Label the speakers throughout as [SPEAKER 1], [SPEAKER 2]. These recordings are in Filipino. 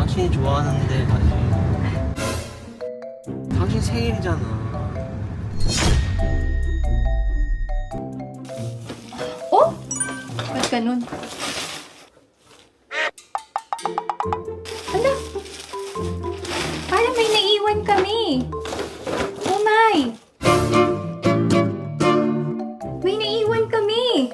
[SPEAKER 1] 당신이 좋아하는데 가지. 당신 생일이잖아.
[SPEAKER 2] Oh? Ba't ganun? Hala! Parang may naiwan kami. Oh my! May naiwan kami.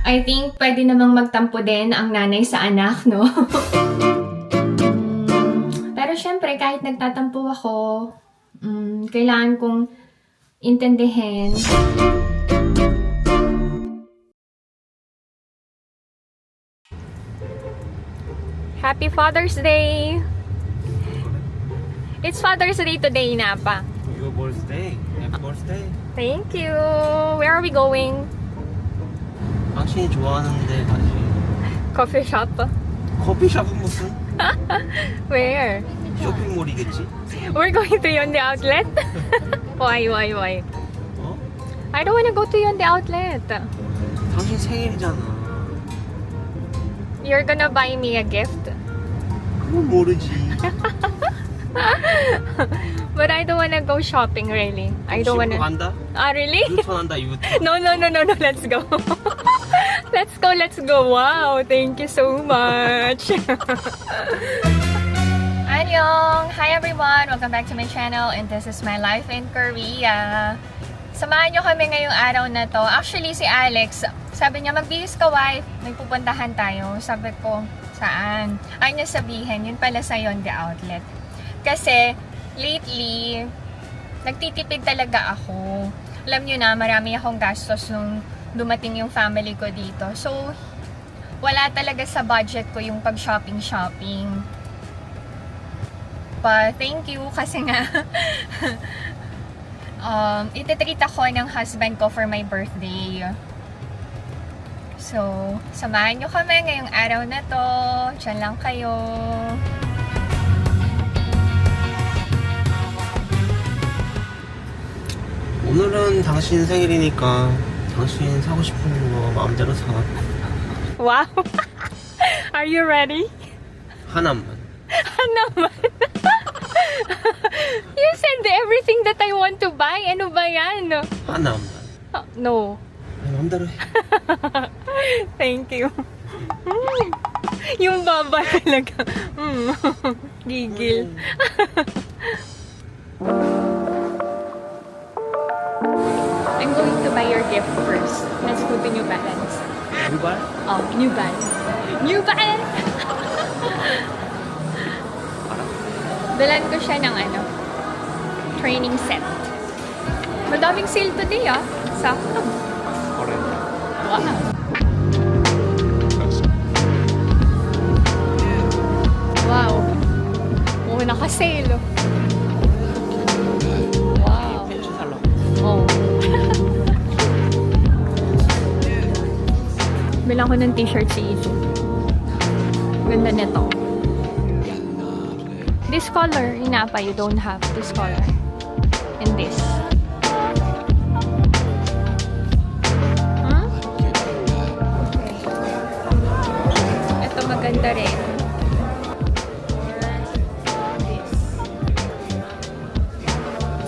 [SPEAKER 2] I think pwede namang magtampo din ang nanay sa anak, no? Pero syempre, kahit nagtatampo ako, kailangan kong intindihin. Happy Father's Day! It's Father's Day today, Napa.
[SPEAKER 1] Your birthday. Happy birthday.
[SPEAKER 2] Thank you! Where are we going?
[SPEAKER 1] 당신이 좋아하는데 가지.
[SPEAKER 2] Coffee shop?
[SPEAKER 1] 커피숍은 무슨?
[SPEAKER 2] Where?
[SPEAKER 1] 쇼핑몰이겠지?
[SPEAKER 2] We're going to Yonde Outlet? Why?
[SPEAKER 1] 어?
[SPEAKER 2] I don't wanna go to Yonde Outlet.
[SPEAKER 1] 당신 생일이잖아.
[SPEAKER 2] You're gonna buy me a gift?
[SPEAKER 1] 그건 모르지.
[SPEAKER 2] But I don't wanna go shopping, really. I don't wanna...
[SPEAKER 1] 간다?
[SPEAKER 2] Ah, really?
[SPEAKER 1] 유턴한다, 유턴.
[SPEAKER 2] No, let's go. Let's go. Wow, thank you so much. Annyeong! Hi everyone! Welcome back to my channel and this is my life in Korea. Samahan nyo kami ngayong araw na to. Actually, si Alex, sabi niya, magbihis ka wife, may pupuntahan tayo. Sabi ko, saan? Ay niya sabihin, yun pala sa Yonde Outlet. Kasi, lately, nagtitipid talaga ako. Alam nyo na, marami akong gastos nung dumating yung family ko dito. So, wala talaga sa budget ko yung pag-shopping. But, thank you kasi nga, ititreat ako ng husband ko for my birthday. So, samahan nyo kami ngayong araw na to. Diyan lang kayo.
[SPEAKER 1] 오늘은 당신 생일이니까 당신 사고 싶은 거 마음대로 사.
[SPEAKER 2] Wow! Are you ready?
[SPEAKER 1] 하나만.
[SPEAKER 2] Naman. You said everything that I want to buy. Ano ba yan?
[SPEAKER 1] 하나만.
[SPEAKER 2] No.
[SPEAKER 1] 아, 마음대로 해.
[SPEAKER 2] Thank you. Yung baba talaga. Gigil. I'm going to buy your gift first. Let's go to New Balance.
[SPEAKER 1] 유발?
[SPEAKER 2] Oh, New Balance. New Balance! Dalan ko siya ng training set. Madaming sale today Sakto. Wow. Wow. Oo, naka-sale. Wow.
[SPEAKER 1] 팬츠 살라고.
[SPEAKER 2] Oh. Bilang ko ng t-shirt si Izu. Ganda nito. This color, Inapa, you don't have this color. And this. Huh? Okay. Ito maganda rin. This.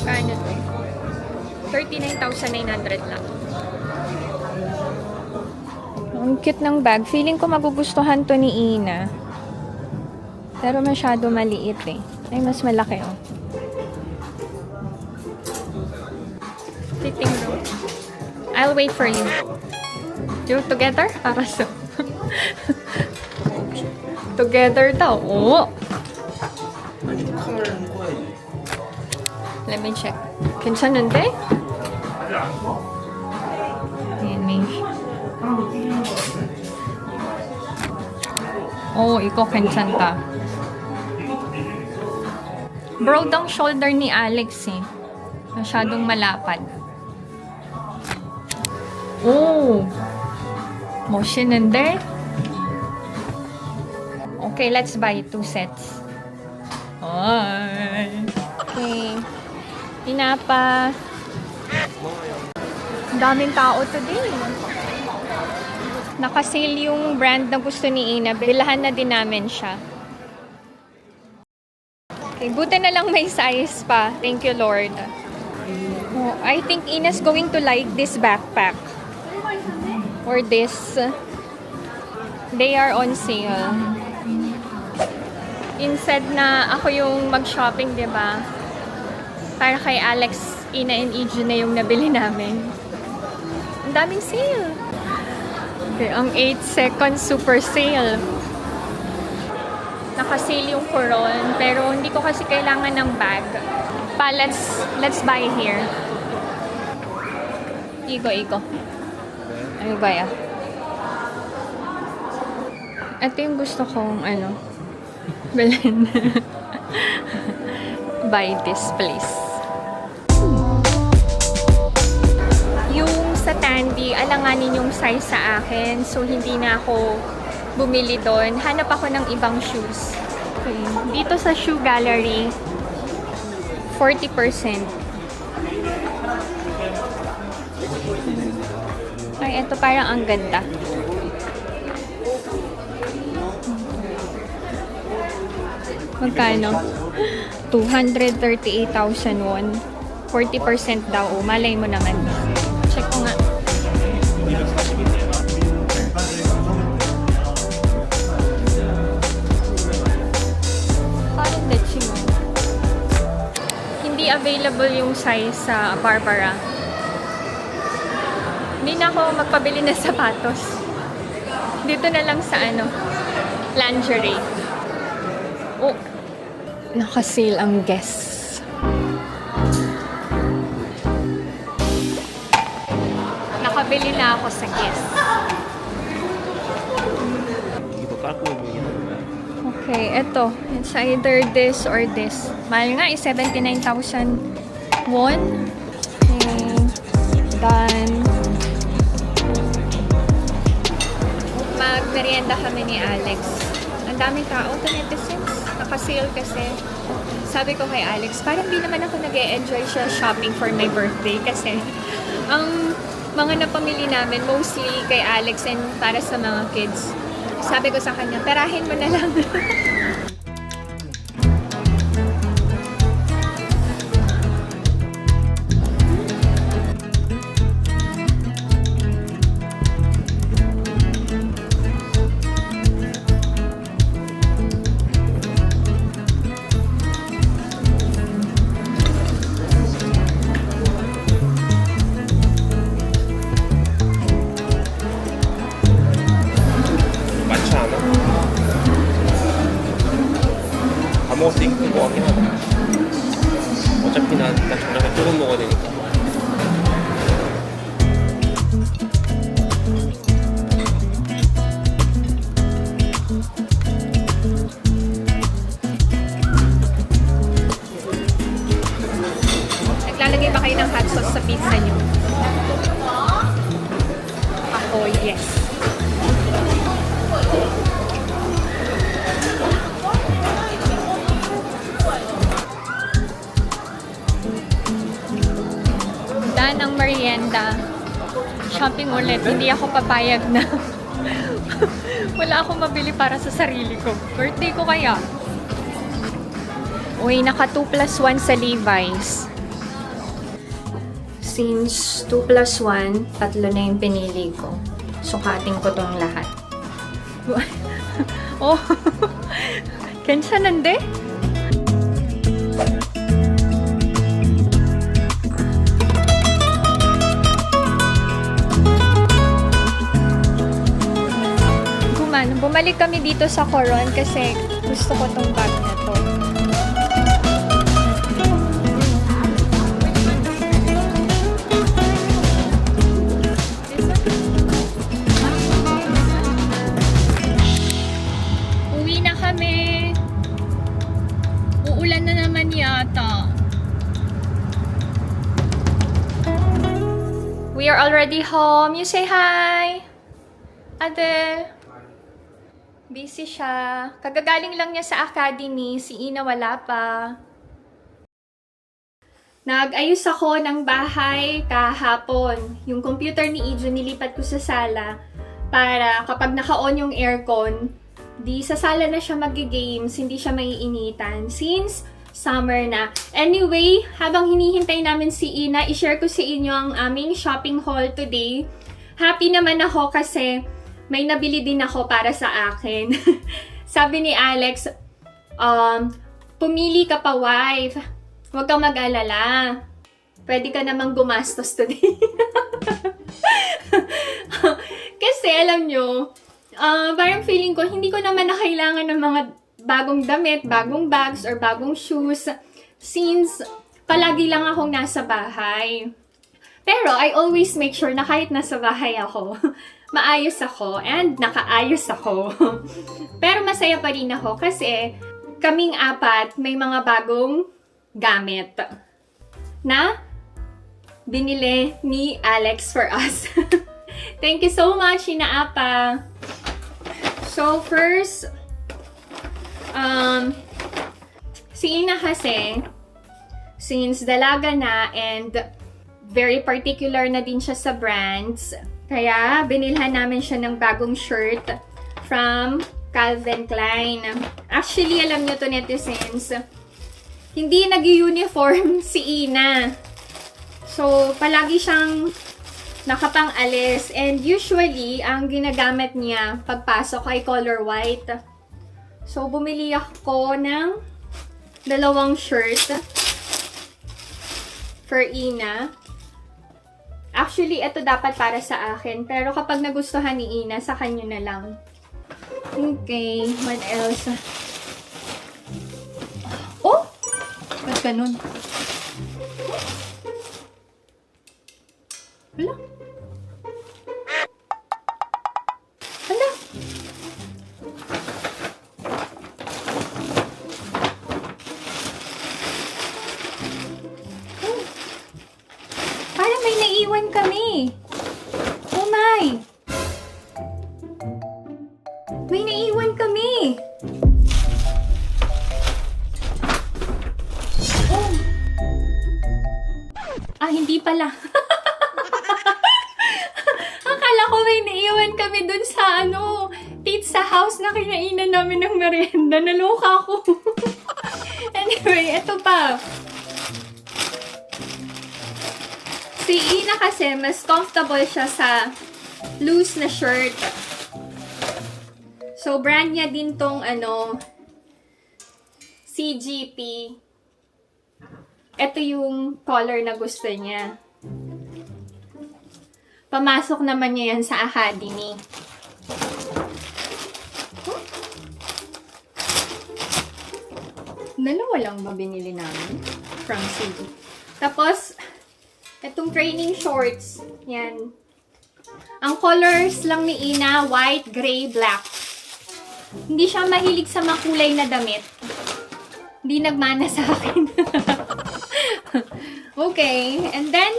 [SPEAKER 2] Kano to? 39,900 lang. Ang cute ng bag. Feeling ko magugustuhan to ni Ina. Pero masyado maliit Ay, mas malaki Fitting room. I'll wait for you. You together? Para sa... Together daw. Oh!
[SPEAKER 1] 아니 카메라는 꺼야지.
[SPEAKER 2] Let me check. 괜찮은데? Ayan, may... Oh, iko 괜찮다. Broad ang shoulder ni Alex Masyadong malapad. Oh! 멋있는데? Okay, let's buy 2 sets. Okay. Inapa. Daming tao today. Naka-sale yung brand na gusto ni Ina. Bilahan na din namin siya. Okay, buti na lang may size pa. Thank you, Lord. Oh, I think Ina's going to like this backpack. Or this. They are on sale. Instead na ako yung mag-shopping, di ba? Para kay Alex, Ina, and EJ na yung nabili namin. Ang daming sale. Okay, ang 8 seconds super sale. Naka-sale yung Coron, pero hindi ko kasi kailangan ng bag. Pa, let's buy here. Igo. Ano ba ya? Ito yung gusto kong bilhin. Buy this place. Yung sa Tandy, alanganin yung size sa akin. So, hindi na ako bumili doon. Hanap ako ng ibang shoes. Okay. Dito sa Shoe Gallery, 40%. Ay, ito parang ang ganda. Magkano? 238,000 won. 40% daw. Malay mo naman. Check ko nga. Parang let's mo. Hindi available yung size sa Barbara. Hindi na ako magpabili ng sapatos. Dito na lang sa lingerie. Oh, naka-sale ang Guess. Nakabili na ako sa Guess. Okay, eto. It's either this or this. Mahal nga, 79,000 won. Okay, done. Magmerienda kami ni Alex. Ang daming tao, 26. Naka-sale kasi. Sabi ko kay Alex, parang di naman ako nag-e-enjoy siya shopping for my birthday kasi ang mga napamili namin, mostly kay Alex and para sa mga kids. Sabi ko sa kanya, perahin mo na lang.
[SPEAKER 1] 먹을 수 있는 거 같긴 하다. 어차피 나 저녁에 조금 먹어야 되니까.
[SPEAKER 2] Naglalagay ba kayo ng hot sauce sa pizza niyo? Ako, yes. Ng merienda. Shopping ulit. Hindi ako papayag na wala akong mabili para sa sarili ko. Birthday ko kaya. Uy, naka 2+1 sa Levi's. Since 2+1, tatlo na yung pinili ko. Sukatin ko tong lahat. Oh, kensya nande? Bumalik kami dito sa Coron kasi gusto ko tong bag na to. Uwi na kami. Uulan na naman yata. We are already home. You say hi. Ate. Busy siya. Kagagaling lang niya sa academy. Si Ina wala pa. Nag-ayos ako ng bahay kahapon. Yung computer ni Ijo nilipat ko sa sala para kapag naka-on yung aircon, di sa sala na siya mag-games, hindi siya maiinitan. Since summer na. Anyway, habang hinihintay namin si Ina, i-share ko sa inyo ang aming shopping haul today. Happy naman ako kasi may nabili din ako para sa akin. Sabi ni Alex, pumili ka pa, wife. Huwag kang mag-alala. Pwede ka namang gumastos today. Kasi alam nyo, parang feeling ko, hindi ko naman na kailangan ng mga bagong damit, bagong bags, or bagong shoes. Since palagi lang akong nasa bahay. Pero I always make sure na kahit nasa bahay ako, maayos ako and nakaayos ako. Pero masaya pa rin ako kasi kaming apat may mga bagong gamit na binili ni Alex for us. Thank you so much, Ina Apa. So first, si Ina kasi, since dalaga na and very particular na din siya sa brands, kaya binilhan namin siya ng bagong shirt from Calvin Klein. Actually, alam nyo to, netizens, hindi nag-uniform si Ina. So, palagi siyang nakapang-alis. And usually, ang ginagamit niya pagpasok ay color white. So, bumili ako ng dalawang shirt for Ina. Actually, ito dapat para sa akin. Pero kapag nagustuhan ni Ina, sa kanya na lang. Okay, what else? Oh! Ba't ganun? Hala? Hala? Oh. Parang may naiwan kami. Oh my! May naiwan kami. Oh. Hindi pala. Akala ko may naiwan kami dun sa pizza house na kinainan namin ng merienda. Naloka ako. Anyway, ito pa. Si Ina kasi, mas comfortable siya sa loose na shirt. So, brand niya din tong CGP. Ito yung color na gusto niya. Pamasok naman niya yan sa academy. Dalawa lang ba binili namin from CG? Tapos, itong training shorts. Yan. Ang colors lang ni Ina, white, gray, black. Hindi siya mahilig sa makulay na damit. Hindi nagmana sa akin. Okay. And then,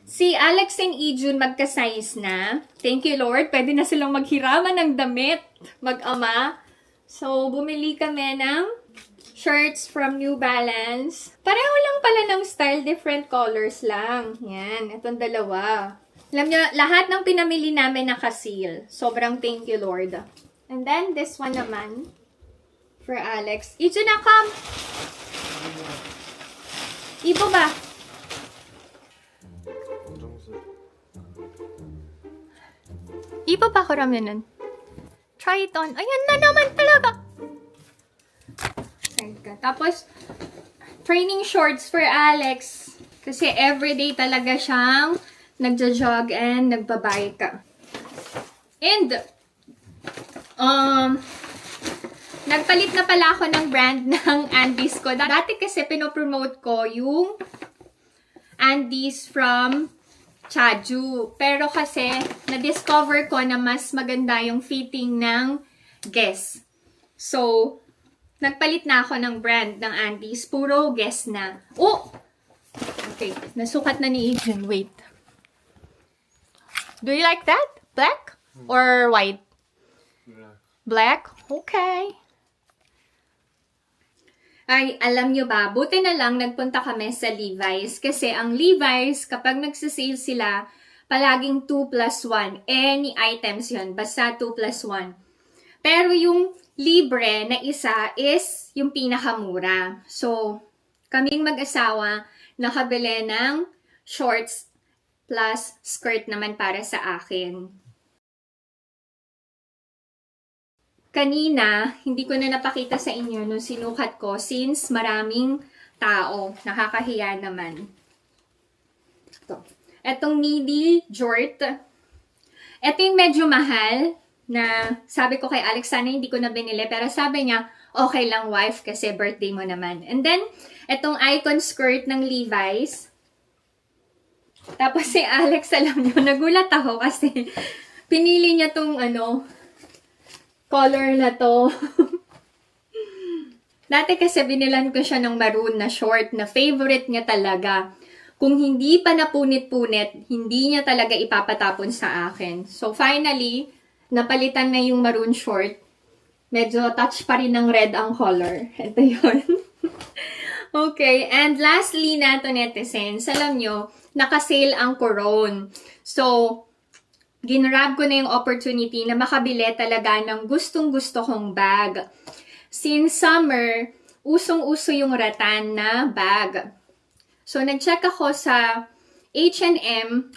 [SPEAKER 2] si Alex and Ijun magka-size na. Thank you, Lord. Pwede na silang maghiraman ng damit. Mag-ama. So, bumili kami ng shirts from New Balance. Pareho lang pala ng style. Different colors lang. Yan. Itong dalawa. Alam nyo, lahat ng pinamili namin naka-seal. Sobrang thank you, Lord. And then, this one naman. For Alex. Ijun na, come! Ibo ba? Ibo ba ko ramyanan? Try it on. Ayan na naman talaga! Tapos, training shorts for Alex. Kasi everyday talaga siyang nagja-jog and nagbabike. And, nagpalit na pala ako ng brand ng Andes ko. Dati kasi pinopromote ko yung Andes from Chaju. Pero kasi, na-discover ko na mas maganda yung fitting ng Guess. So, nagpalit na ako ng brand ng Andes. Puro Guess na. Oh! Okay, nasukat na ni Adrian. Wait. Do you like that? Black or white? Black. Okay. Ay, alam nyo ba, buti na lang nagpunta kami sa Levi's kasi ang Levi's, kapag nagsisale sila, palaging 2 plus 1. Any items yun, basta 2 plus 1. Pero yung libre na isa is yung pinakamura. So, kaming mag-asawa, nakabili ng shorts plus skirt naman para sa akin. Kanina, hindi ko na napakita sa inyo nung sinukat ko since maraming tao. Nakakahiya naman. Etong midi jort. Ito yung medyo mahal na sabi ko kay Alex, sana hindi ko na binili. Pero sabi niya, okay lang wife kasi birthday mo naman. And then, etong icon skirt ng Levi's. Tapos si Alex, alam niyo, nagulat ako kasi pinili niya tong color na to. Dati kasi binilan ko siya ng maroon na short na favorite niya talaga. Kung hindi pa napunit-punit, hindi niya talaga ipapatapon sa akin. So finally, napalitan na yung maroon short. Medyo touch pa rin ng red ang color. Ito yun. Okay, and lastly na to netizens, alam nyo, nakasale ang Coron. So, ginrab ko na yung opportunity na makabili talaga ng gustong-gusto kong bag. Since summer, usong-uso yung rattan na bag. So, nag-check ako sa H&M.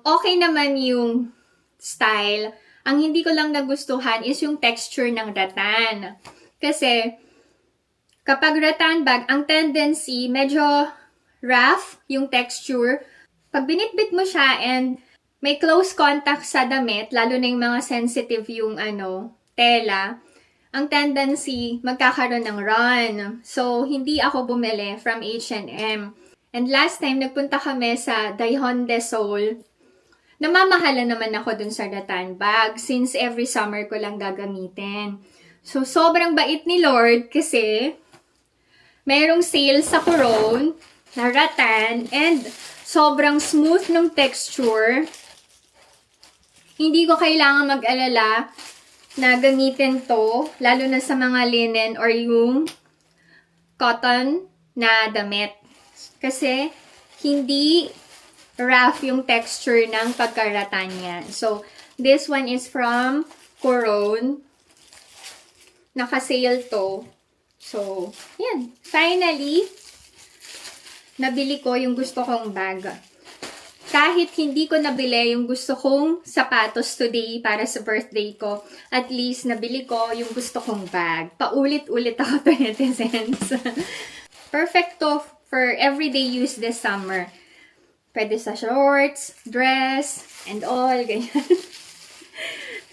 [SPEAKER 2] Okay naman yung style. Ang hindi ko lang nagustuhan is yung texture ng rattan. Kasi, kapag rattan bag, ang tendency, medyo rough yung texture. Pag binitbit mo siya and may close contact sa damit, lalo na yung mga sensitive yung tela, ang tendency, magkakaroon ng run. So, hindi ako bumili from H&M. And last time, nagpunta kami sa Daihon de Seoul. Namamahala naman ako dun sa rattan bag since every summer ko lang gagamitin. So, sobrang bait ni Lord kasi mayroong sale sa Coron na rattan and sobrang smooth ng texture. Hindi ko kailangan mag-alala na gamitin to, lalo na sa mga linen or yung cotton na damit. Kasi, hindi rough yung texture ng pagkaratan niya. So, this one is from Coron. Naka-sale to. So, yan. Finally, nabili ko yung gusto kong bag. Kahit hindi ko nabili yung gusto kong sapatos today para sa birthday ko, at least nabili ko yung gusto kong bag. Paulit-ulit ako to netizens. Perfect to for everyday use this summer. Pwede sa shorts, dress, and all, ganyan.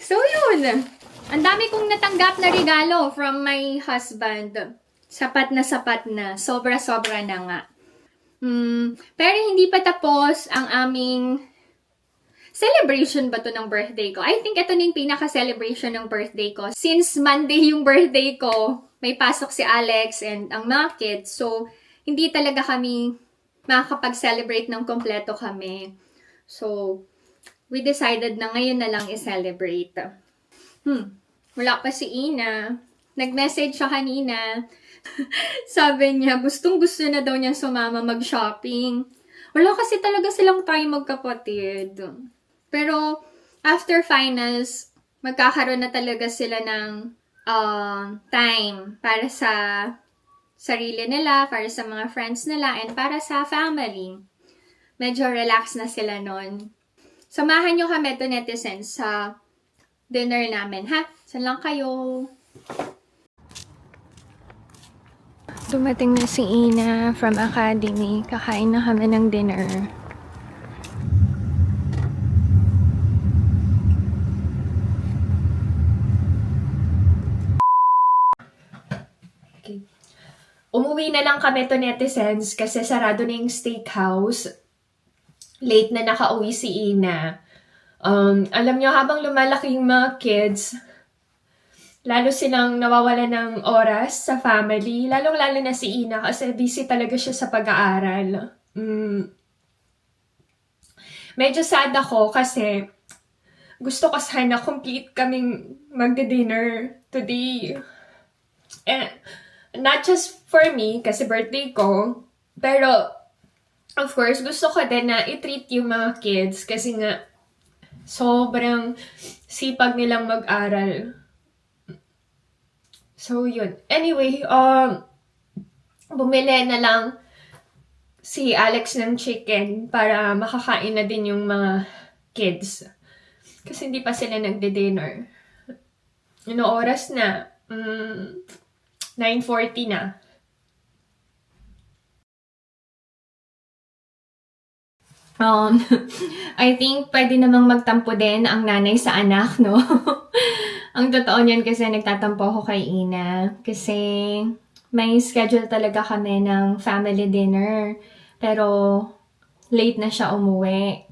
[SPEAKER 2] So, yun. Ang dami kong natanggap na regalo from my husband. Sapat na. Sobra-sobra na nga. Pero hindi pa tapos ang aming celebration ba to ng birthday ko? I think ito na yung pinaka-celebration ng birthday ko. Since Monday yung birthday ko, may pasok si Alex and ang mga kids. So, hindi talaga kami makakapag-celebrate ng kompleto kami. So, we decided na ngayon na lang i-celebrate. Wala pa si Ina. Nag-message siya kanina. Sabi niya, gustong-gusto na daw niya sumama mag-shopping. Wala kasi talaga silang time magkapatid. Pero, after finals, magkakaroon na talaga sila ng time para sa sarili nila, para sa mga friends nila, and para sa family. Medyo relax na sila nun. Samahan nyo kami to netizens sa dinner namin, ha? Saan lang kayo? Dumating na si Ina from academy. Kakain na kami ng dinner. Okay. Umuwi na lang kami to netizens kasi sarado na yung steakhouse. Late na nakauwi si Ina. Alam nyo, habang lumalaki yung mga kids, lalo silang nawawala ng oras sa family. Lalong-lalo na si Ina kasi busy talaga siya sa pag-aaral. Medyo sad ako kasi gusto ko sana complete kaming magdi-dinner today. Not just for me, kasi birthday ko, pero of course, gusto ko din na i-treat yung mga kids kasi nga sobrang sipag nilang mag-aral. So, yun. Anyway, bumili na lang si Alex ng chicken para makakain na din yung mga kids. Kasi hindi pa sila nagde-dinner. Ano oras na? 9:40 na. I think pwede namang magtampo din ang nanay sa anak, no? Ang totoo niyan kasi nagtatampo ako kay Ina. Kasi may schedule talaga kami ng family dinner. Pero late na siya umuwi.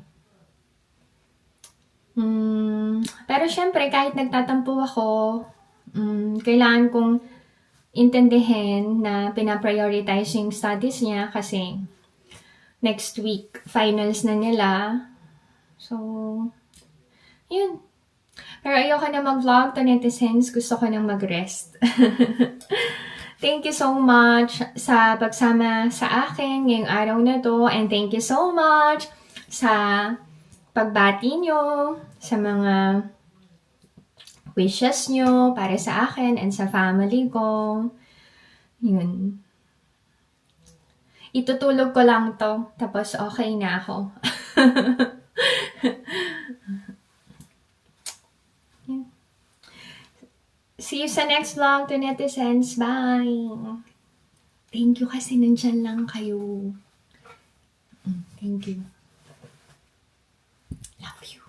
[SPEAKER 2] Pero syempre, kahit nagtatampo ako, kailangan kong intindihin na pinaprioritize yung studies niya kasi next week, finals na nila. So, yun. Pero ayoko na mag-vlog to netizens. Gusto ko nang mag-rest. Thank you so much sa pagsama sa akin ngayong araw na to. And thank you so much sa pagbati nyo, sa mga wishes nyo para sa akin and sa family ko. Yun. Itutulog ko lang to, tapos okay na ako. See you sa next vlog to netizens. Bye! Thank you kasi nandyan lang kayo. Thank you. Love you.